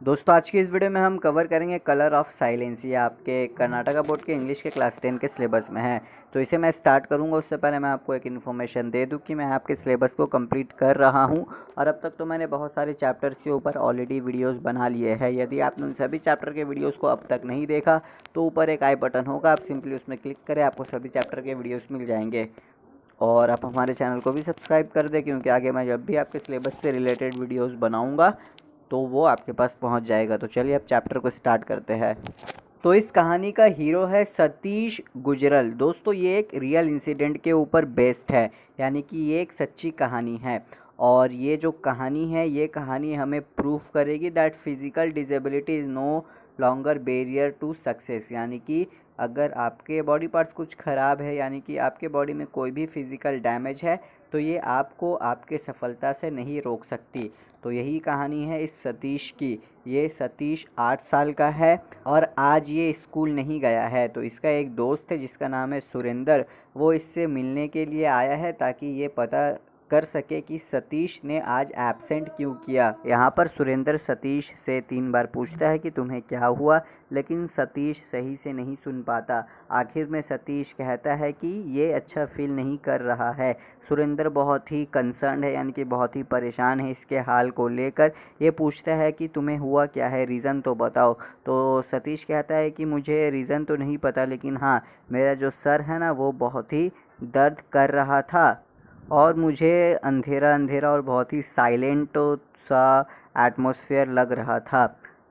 दोस्तों आज की इस वीडियो में हम कवर करेंगे कलर ऑफ साइलेंस। ये आपके कर्नाटका बोर्ड के इंग्लिश के क्लास 10 के सिलेबस में है। तो इसे मैं स्टार्ट करूंगा उससे पहले मैं आपको एक इन्फॉर्मेशन दे दूं कि मैं आपके सिलेबस को कंप्लीट कर रहा हूं और अब तक तो मैंने बहुत सारे चैप्टर्स के ऊपर ऑलरेडी वीडियोस बना लिए हैं। यदि आपने उन सभी चैप्टर के वीडियोज़ को अब तक नहीं देखा तो ऊपर एक आई बटन होगा, आप सिंपली उसमें क्लिक करें, आपको सभी चैप्टर के वीडियोज़ मिल जाएंगे। और आप हमारे चैनल को भी सब्सक्राइब कर दें क्योंकि आगे मैं जब भी आपके सिलेबस से रिलेटेड वीडियोस बनाऊंगा तो वो आपके पास पहुंच जाएगा। तो चलिए अब चैप्टर को स्टार्ट करते हैं। तो इस कहानी का हीरो है सतीश गुजरल। दोस्तों ये एक रियल इंसिडेंट के ऊपर बेस्ड है, यानी कि ये एक सच्ची कहानी है। और ये जो कहानी है ये कहानी हमें प्रूफ करेगी that physical disability is no longer barrier to success. यानी कि अगर आपके बॉडी पार्ट्स कुछ ख़राब है, यानी कि आपके बॉडी में कोई भी फिज़िकल डैमेज है, तो ये आपको आपके सफलता से नहीं रोक सकती। तो यही कहानी है इस सतीश की। ये सतीश 8 साल का है और आज ये स्कूल नहीं गया है। तो इसका एक दोस्त है जिसका नाम है सुरेंद्र, वो इससे मिलने के लिए आया है ताकि ये पता कर सके कि सतीश ने आज एब्सेंट क्यों किया। यहाँ पर सुरेंद्र सतीश से 3 बार पूछता है कि तुम्हें क्या हुआ, लेकिन सतीश सही से नहीं सुन पाता। आखिर में सतीश कहता है कि ये अच्छा फील नहीं कर रहा है। सुरेंद्र बहुत ही कंसर्न है, यानी कि बहुत ही परेशान है इसके हाल को लेकर। ये पूछता है कि तुम्हें हुआ क्या है, रीज़न तो बताओ। तो सतीश कहता है कि मुझे रीज़न तो नहीं पता, लेकिन हाँ मेरा जो सर है ना वो बहुत ही दर्द कर रहा था और मुझे अंधेरा अंधेरा और बहुत ही साइलेंट सा एटमॉस्फेयर लग रहा था।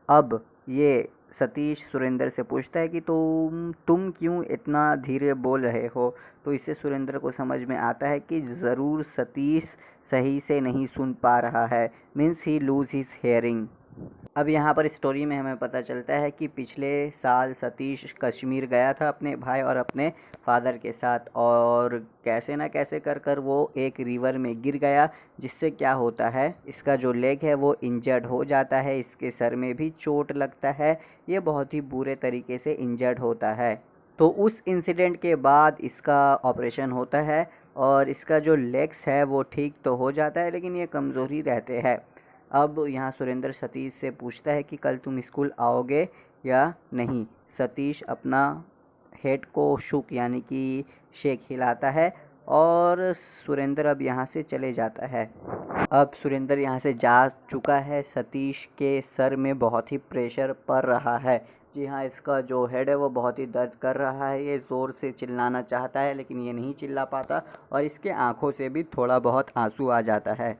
अब ये सतीश सुरेंद्र से पूछता है कि तुम क्यों इतना धीरे बोल रहे हो। तो इससे सुरेंद्र को समझ में आता है कि ज़रूर सतीश सही से नहीं सुन पा रहा है, means he lose his hearing. अब यहाँ पर स्टोरी में हमें पता चलता है कि पिछले साल सतीश कश्मीर गया था अपने भाई और अपने फादर के साथ, और कैसे ना कैसे कर कर वो एक रिवर में गिर गया, जिससे क्या होता है इसका जो लेग है वो इंजर्ड हो जाता है, इसके सर में भी चोट लगता है, ये बहुत ही बुरे तरीके से इंजर्ड होता है। तो उस इंसिडेंट के बाद इसका ऑपरेशन होता है और इसका जो लेग्स है वो ठीक तो हो जाता है, लेकिन ये कमज़ोरी रहते हैं। अब यहाँ सुरेंद्र सतीश से पूछता है कि कल तुम स्कूल आओगे या नहीं। सतीश अपना हेड को शुक यानी कि शेक हिलाता है और सुरेंद्र अब यहाँ से चले जाता है। अब सुरेंद्र यहाँ से जा चुका है। सतीश के सर में बहुत ही प्रेशर पड़ रहा है। जी हाँ, इसका जो हेड है वो बहुत ही दर्द कर रहा है। ये ज़ोर से चिल्लाना चाहता है लेकिन ये नहीं चिल्ला पाता और इसके आंखों से भी थोड़ा बहुत आंसू आ जाता है।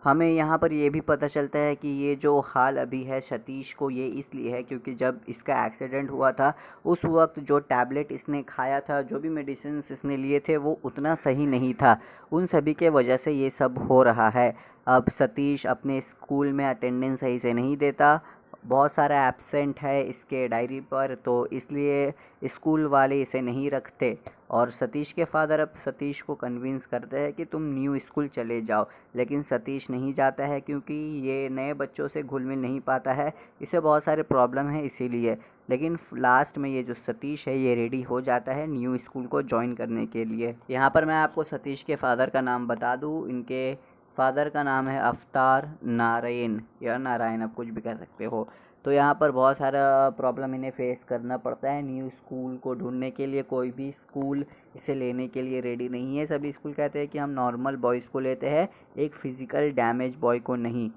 हमें यहाँ पर ये भी पता चलता है कि ये जो हाल अभी है सतीश को, ये इसलिए है क्योंकि जब इसका एक्सीडेंट हुआ था उस वक्त जो टैबलेट इसने खाया था, जो भी मेडिसिन इसने लिए थे वो उतना सही नहीं था। उन सभी के वजह से ये सब हो रहा है। अब सतीश अपने स्कूल में अटेंडेंस सही से नहीं देता, बहुत सारा एब्सेंट है इसके डायरी पर, तो इसलिए स्कूल वाले इसे नहीं रखते। और सतीश के फादर अब सतीश को कन्विंस करते हैं कि तुम न्यू स्कूल चले जाओ, लेकिन सतीश नहीं जाता है क्योंकि ये नए बच्चों से घुल मिल नहीं पाता है, इसे बहुत सारे प्रॉब्लम है इसीलिए। लेकिन लास्ट में ये जो सतीश है ये रेडी हो जाता है न्यू स्कूल को ज्वाइन करने के लिए। यहाँ पर मैं आपको सतीश के फादर का नाम बता दूँ, इनके फादर का नाम है अवतार नारायण या नारायण, आप कुछ भी कह सकते हो। तो यहाँ पर बहुत सारा प्रॉब्लम इन्हें फेस करना पड़ता है न्यू स्कूल को ढूंढने के लिए। कोई भी स्कूल इसे लेने के लिए रेडी नहीं है। सभी स्कूल कहते हैं कि हम नॉर्मल बॉयज़ को लेते हैं, एक फ़िज़िकल डैमेज बॉय को नहीं।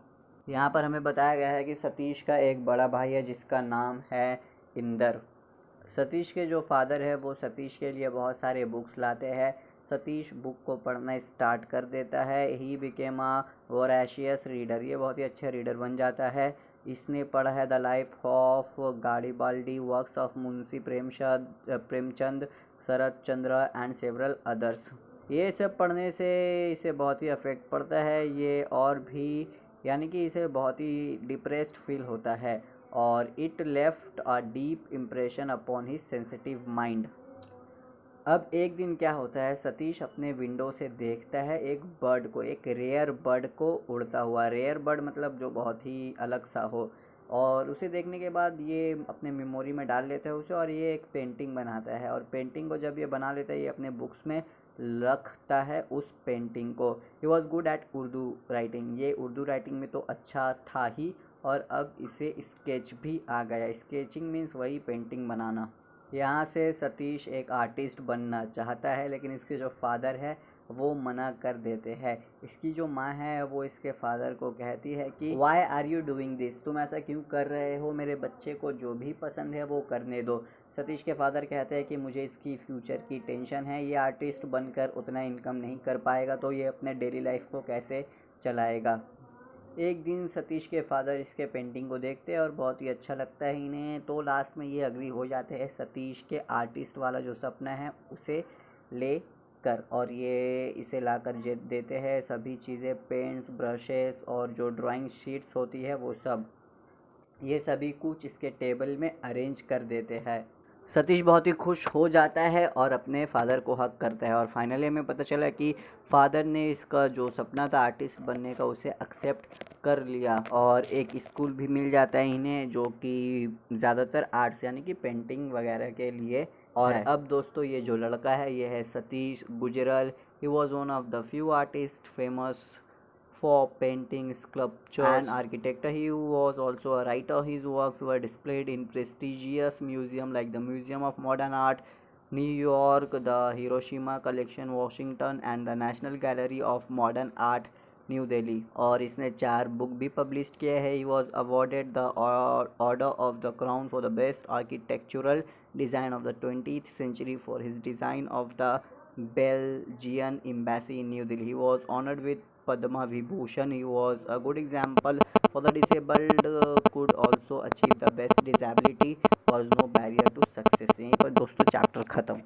यहाँ पर हमें बताया गया है कि सतीश का एक बड़ा भाई है जिसका नाम है इंदर। सतीश के जो फादर है वो सतीश के लिए बहुत सारे बुक्स लाते हैं। सतीश बुक को पढ़ना स्टार्ट कर देता है। He became a voracious reader, ये बहुत ही अच्छा रीडर बन जाता है। इसने पढ़ा है the life of Garibaldi, works of Munshi Premchand, Sharat Chandra and several others. ये सब पढ़ने से इसे बहुत ही अफेक्ट पड़ता है ये, और भी यानी कि इसे बहुत ही डिप्रेस्ड फील होता है और it left a deep impression upon his sensitive mind. अब एक दिन क्या होता है, सतीश अपने विंडो से देखता है एक बर्ड को, एक रेयर बर्ड को उड़ता हुआ। रेयर बर्ड मतलब जो बहुत ही अलग सा हो, और उसे देखने के बाद ये अपने मेमोरी में डाल लेता है उसे और ये एक पेंटिंग बनाता है। और पेंटिंग को जब ये बना लेता है ये अपने बुक्स में रखता है उस पेंटिंग को। He was good at Urdu writing, ये उर्दू राइटिंग में तो अच्छा था ही, और अब इसे स्केच भी आ गया। स्केचिंग मीन्स वही पेंटिंग बनाना। यहाँ से सतीश एक आर्टिस्ट बनना चाहता है, लेकिन इसके जो फादर है वो मना कर देते हैं। इसकी जो माँ है वो इसके फादर को कहती है कि why are you doing this, तुम ऐसा क्यों कर रहे हो, मेरे बच्चे को जो भी पसंद है वो करने दो। सतीश के फादर कहते हैं कि मुझे इसकी फ्यूचर की टेंशन है, ये आर्टिस्ट बनकर उतना इनकम नहीं कर पाएगा तो ये अपने डेली लाइफ को कैसे चलाएगा। एक दिन सतीश के फादर इसके पेंटिंग को देखते हैं और बहुत ही अच्छा लगता है इन्हें, तो लास्ट में ये अग्री हो जाते हैं सतीश के आर्टिस्ट वाला जो सपना है उसे ले कर, और ये इसे ला कर देते हैं सभी चीज़ें, पेंट्स, ब्रशेस और जो ड्राइंग शीट्स होती है वो सब, ये सभी कुछ इसके टेबल में अरेंज कर देते हैं। सतीश बहुत ही खुश हो जाता है और अपने फादर को हक करता है, और फाइनली हमें पता चला कि फादर ने इसका जो सपना था आर्टिस्ट बनने का उसे एक्सेप्ट कर लिया, और एक स्कूल भी मिल जाता है इन्हें जो कि ज़्यादातर आर्ट्स यानी कि पेंटिंग वगैरह के लिए। और अब दोस्तों ये जो लड़का है ये है सतीश गुजरल। He was one of the few artist famous for painting, sculpture and architecture. He was also a writer. His works were displayed in prestigious museums like the Museum of Modern Art, New York, the Hiroshima Collection, Washington and the National Gallery of Modern Art, new Delhi. और इसने 4 book भी publish किए हैं। He was awarded the order of the crown for the best architectural design of the 20th century for his design of the Belgian embassy in New Delhi. He was honored with Padma Vibhushan. He was a good example for the disabled could also achieve the best disability. Was no barrier to success। यहीं पर दोस्तों chapter ख़त्म।